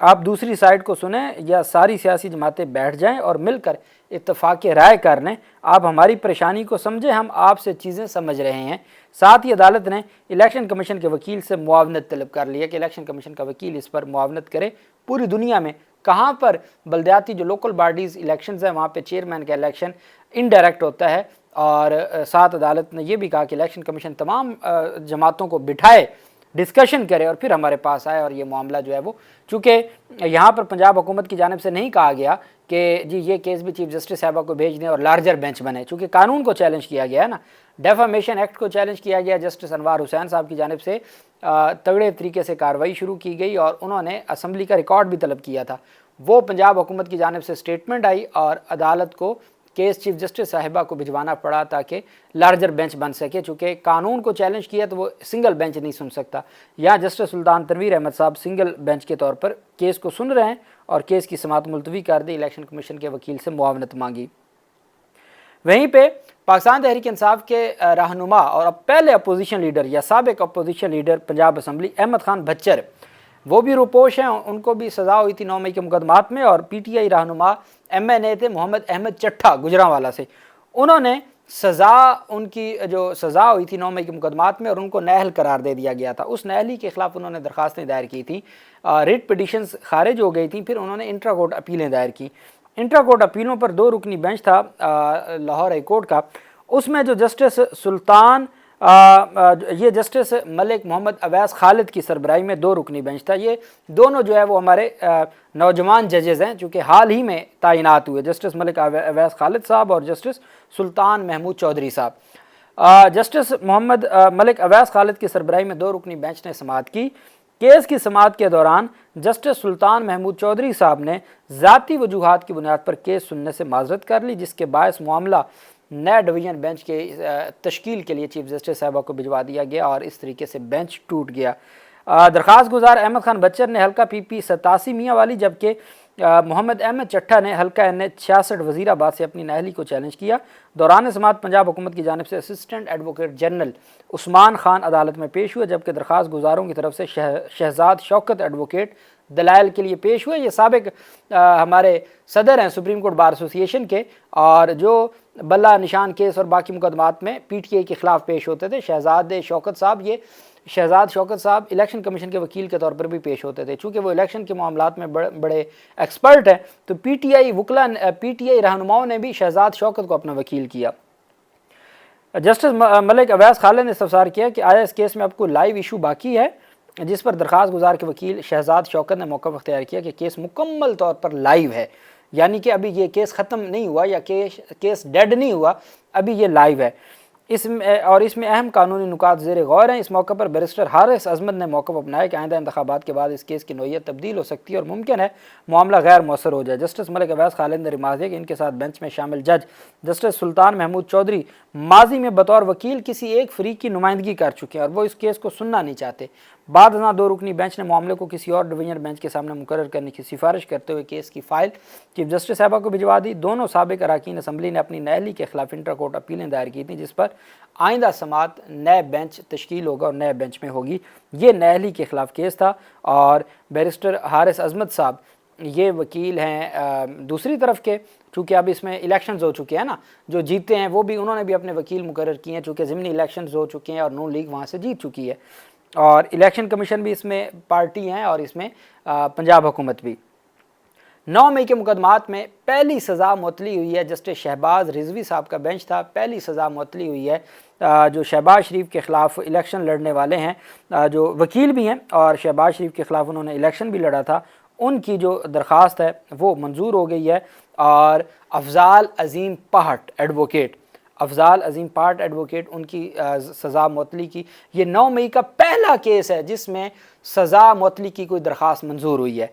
آپ دوسری سائڈ کو سنیں یا ساری سیاسی جماعتیں بیٹھ جائیں اور مل کر اتفاق رائے کر لیں، آپ ہماری پریشانی کو سمجھیں، ہم آپ سے چیزیں سمجھ رہے ہیں۔ ساتھ ہی عدالت نے الیکشن کمیشن کے وکیل سے معاونت طلب کر لیا کہ الیکشن کمیشن کا وکیل اس پر معاونت کرے۔ پوری دنیا میں کہاں پر بلدیاتی جو لوکل باڈیز الیکشنز ہیں وہاں پہ چیئرمین کا الیکشن انڈائریکٹ ہوتا ہے، اور ساتھ عدالت نے یہ بھی کہا کہ الیکشن کمیشن تمام جماعتوں کو بٹھائے، ڈسکشن کرے اور پھر ہمارے پاس آئے، اور یہ معاملہ جو ہے وہ چونکہ یہاں پر پنجاب حکومت کی جانب سے نہیں کہا گیا کہ جی یہ کیس بھی چیف جسٹس صاحبہ کو بھیج دیں اور لارجر بینچ بنے، چونکہ قانون کو چیلنج کیا گیا ہے نا، ڈیفامیشن ایکٹ کو چیلنج کیا گیا، جسٹس انوار حسین صاحب کی جانب سے تگڑے طریقے سے کارروائی شروع کی گئی اور انہوں نے اسمبلی کا ریکارڈ بھی طلب کیا تھا۔ وہ پنجاب حکومت کی جانب سے سٹیٹمنٹ آئی اور عدالت کو کیس چیف جسٹس صاحبہ کو بھجوانا پڑا تاکہ لارجر بینچ بن سکے، چونکہ قانون کو چیلنج کیا تو وہ سنگل بینچ نہیں سن سکتا۔ یہاں جسٹس سلطان تنویر احمد صاحب سنگل بینچ کے طور پر کیس کو سن رہے ہیں اور کیس کی سماعت ملتوی کر دی، الیکشن کمیشن کے وکیل سے معاونت مانگی۔ وہیں پہ پاکستان تحریک انصاف کے رہنما اور اب پہلے اپوزیشن لیڈر یا سابق opposition leader Punjab assembly Ahmad Khan Bhachar, وہ بھی روپوش ہیں، ان کو بھی سزا ہوئی تھی 9 مئی کے مقدمات میں، اور پی ٹی آئی رہنما ایم این اے تھے محمد احمد چٹھا گجرانوالہ سے، انہوں نے ان کی جو سزا ہوئی تھی 9 مئی کے مقدمات میں اور ان کو نااہل قرار دے دیا گیا تھا، اس نااہلی کے خلاف انہوں نے درخواستیں دائر کی تھیں، ریٹ پٹیشنز خارج ہو گئی تھیں، پھر انہوں نے انٹرا کورٹ اپیلیں دائر کی۔ انٹرا کورٹ اپیلوں پر 2 رکنی بینچ تھا لاہور ہائی کورٹ کا، اس میں جو جسٹس سلطان یہ جسٹس ملک محمد اویس خالد کی سربراہی میں 2 رکنی بینچ تھا، یہ دونوں جو ہے وہ ہمارے نوجوان ججز ہیں چونکہ حال ہی میں تعینات ہوئے، جسٹس ملک اویس خالد صاحب اور جسٹس سلطان محمود چودھری صاحب۔ جسٹس محمد ملک اویس خالد کی سربراہی میں 2 رکنی بینچ نے سماعت کی۔ کیس کی سماعت کے دوران جسٹس سلطان محمود چودھری صاحب نے ذاتی وجوہات کی بنیاد پر کیس سننے سے معذرت کر لی، جس کے باعث معاملہ نئے ڈویژن بینچ کے تشکیل کے لیے چیف جسٹس صاحبہ کو بھجوا دیا گیا اور اس طریقے سے بینچ ٹوٹ گیا۔ درخواست گزار احمد خان بچر نے حلقہ پی پی 87 میاں والی، جبکہ محمد احمد چٹھا نے حلقہ این ایچ 66 وزیر آباد سے اپنی نااہلی کو چیلنج کیا۔ دوران سماعت پنجاب حکومت کی جانب سے اسسٹنٹ ایڈوکیٹ جنرل عثمان خان عدالت میں پیش ہوئے، جبکہ درخواست گزاروں کی طرف سے شہزاد شوکت ایڈوکیٹ دلائل کے لیے پیش ہوئے۔ یہ سابق ہمارے صدر ہیں سپریم کورٹ بار ایسوسی ایشن کے، اور جو بلہ نشان کیس اور باقی مقدمات میں پی ٹی آئی کے خلاف پیش ہوتے تھے، شہزاد شوکت صاحب الیکشن کمیشن کے وکیل کے طور پر بھی پیش ہوتے تھے، چونکہ وہ الیکشن کے معاملات میں بڑے ایکسپرٹ ہیں، تو پی ٹی آئی رہنماؤں نے بھی شہزاد شوکت کو اپنا وکیل کیا۔ جسٹس ملک اویس خالد نے استفسار کیا کہ آیا اس کیس میں اب کوئی لائیو ایشو باقی ہے، جس پر درخواست گزار کے وکیل شہزاد شوکت نے موقف اختیار کیا کہ کیس مکمل طور پر لائیو ہے، یعنی کہ ابھی یہ کیس ختم نہیں ہوا یا کیس ڈیڈ نہیں ہوا، ابھی یہ لائیو ہے۔ اس میں اہم قانونی نکات زیر غور ہیں۔ اس موقع پر بیرسٹر حارث عظمت نے موقف اپنایا کہ آئندہ انتخابات کے بعد اس کیس کی نوعیت تبدیل ہو سکتی ہے اور ممکن ہے معاملہ غیر مؤثر ہو جائے۔ جسٹس ملک اویس خالد نے ریمارک دیا کہ ان کے ساتھ بینچ میں شامل جج جسٹس سلطان محمود چودھری ماضی میں بطور وکیل کسی ایک فریق کی نمائندگی کر چکے ہیں اور وہ اس کیس کو سننا نہیں چاہتے۔ بعد ازاں 2 رکنی بینچ نے معاملے کو کسی اور ڈویژن بینچ کے سامنے مقرر کرنے کی سفارش کرتے ہوئے کیس کی فائل چیف جسٹس صاحبہ کو بھجوا دی۔ دونوں سابق اراکین اسمبلی نے اپنی نااہلی کے خلاف انٹرا کورٹ اپیلیں دائر کی تھیں، جس پر آئندہ سماعت نئے بینچ تشکیل ہوگا اور نئے بینچ میں ہوگی۔ یہ نااہلی کے خلاف کیس تھا اور بیرسٹر حارث عظمت صاحب یہ وکیل ہیں دوسری طرف کے، چونکہ اب اس میں الیکشنز ہو چکے ہیں نا، جو جیتے ہیں وہ بھی انہوں نے بھی اپنے وکیل مقرر کیے ہیں، چونکہ ضمنی الیکشنز ہو چکے ہیں اور نون لیگ وہاں سے جیت چکی ہے، اور الیکشن کمیشن بھی اس میں پارٹی ہیں اور اس میں پنجاب حکومت بھی۔ 9 مئی کے مقدمات میں پہلی سزا معطلی ہوئی ہے جسٹس شہباز رضوی صاحب کا بینچ تھا، پہلی سزا معطلی ہوئی ہے جو شہباز شریف کے خلاف الیکشن لڑنے والے ہیں، جو وکیل بھی ہیں اور شہباز شریف کے خلاف انہوں نے الیکشن بھی لڑا تھا، ان کی جو درخواست ہے وہ منظور ہو گئی ہے، اور افضال عظیم پاٹھ ایڈوکیٹ ان کی سزا معطلی کی۔ یہ 9 مئی کا پہلا کیس ہے جس میں سزا معطلی کی کوئی درخواست منظور ہوئی ہے،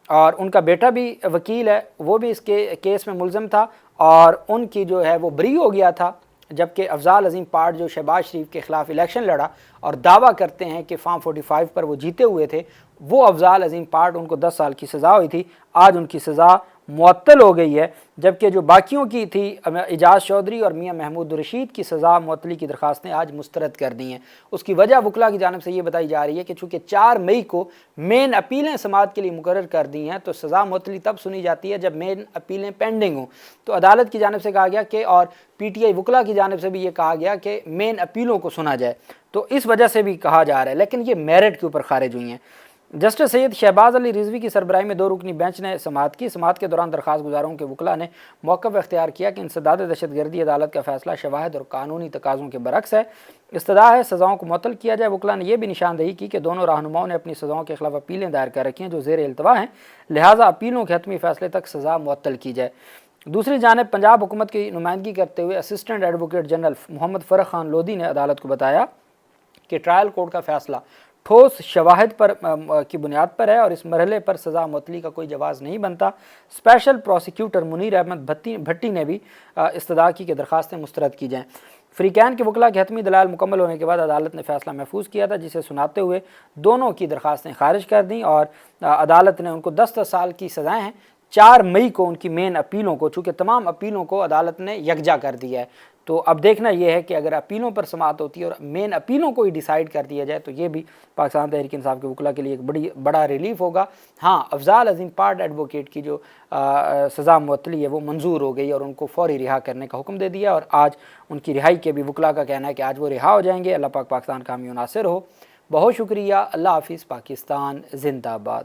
اور ان کا بیٹا بھی وکیل ہے، وہ بھی اس کے کیس میں ملزم تھا اور ان کی جو ہے وہ بری ہو گیا تھا، جبکہ افضال عظیم پاٹھ جو شہباز شریف کے خلاف الیکشن لڑا اور دعویٰ کرتے ہیں کہ فارم 45 پر وہ جیتے ہوئے تھے، وہ افضال عظیم پاٹھ ان کو 10 سال کی سزا ہوئی تھی، آج ان کی سزا معطل ہو گئی ہے، جبکہ جو باقیوں کی تھی اعجاز چودھری اور میاں محمود رشید کی سزا معطلی کی درخواستیں آج مسترد کر دی ہیں۔ اس کی وجہ وکلاء کی جانب سے یہ بتائی جا رہی ہے کہ چونکہ 4 مئی کو مین اپیلیں سماعت کے لیے مقرر کر دی ہیں تو سزا معطلی تب سنی جاتی ہے جب مین اپیلیں پینڈنگ ہوں۔ تو عدالت کی جانب سے کہا گیا کہ اور پی ٹی آئی وکلاء کی جانب سے بھی یہ کہا گیا کہ مین اپیلوں کو سنا جائے، تو اس وجہ سے بھی کہا جا رہا ہے، لیکن یہ میرٹ کے اوپر خارج ہوئی ہیں۔ جسٹس سید شہباز علی رضوی کی سربراہی میں 2 رکنی بینچ نے سماعت کی۔ سماعت کے دوران درخواست گزاروں کے وکلاء نے موقف اختیار کیا کہ انسداد دہشت گردی عدالت کا فیصلہ شواہد اور قانونی تقاضوں کے برعکس ہے، استدعا ہے سزاؤں کو معطل کیا جائے۔ وکلاء نے یہ بھی نشاندہی کی کہ دونوں رہنماؤں نے اپنی سزاؤں کے خلاف اپیلیں دائر کر رکھی ہیں جو زیر التوا ہیں، لہٰذا اپیلوں کے حتمی فیصلے تک سزا معطل کی جائے۔ دوسری جانب پنجاب حکومت کی نمائندگی کرتے ہوئے اسسٹنٹ ایڈوکیٹ جنرل محمد فرخ خان لودھی نے عدالت کو بتایا کہ ٹرائل کورٹ کا فیصلہ ٹھوس شواہد پر کی بنیاد پر ہے اور اس مرحلے پر سزا معطلی کا کوئی جواز نہیں بنتا۔ اسپیشل پروسیکیوٹر منیر احمد بھٹی نے بھی استدعا کی کہ درخواستیں مسترد کی جائیں۔ فریقین کے وکلاء کے حتمی دلائل مکمل ہونے کے بعد عدالت نے فیصلہ محفوظ کیا تھا، جسے سناتے ہوئے دونوں کی درخواستیں خارج کر دیں اور عدالت نے ان کو 10 سال کی سزائیں ہیں۔ 4 مئی کو ان کی مین اپیلوں کو، چونکہ تمام اپیلوں کو عدالت نے یکجا کر دیا ہے، تو اب دیکھنا یہ ہے کہ اگر اپیلوں پر سماعت ہوتی ہے اور مین اپیلوں کو ہی ڈیسائیڈ کر دیا جائے تو یہ بھی پاکستان تحریک انصاف کے وکلاء کے لیے ایک بڑا ریلیف ہوگا۔ ہاں، افضال عظیم پارٹ ایڈوکیٹ کی جو سزا معطلی ہے وہ منظور ہو گئی اور ان کو فوری رہا کرنے کا حکم دے دیا، اور آج ان کی رہائی کے بھی وکلاء کا کہنا ہے کہ آج وہ رہا ہو جائیں گے۔ اللہ پاک پاکستان کا حامی و ناصر ہو۔ بہت شکریہ۔ اللہ حافظ۔ پاکستان زندہ باد۔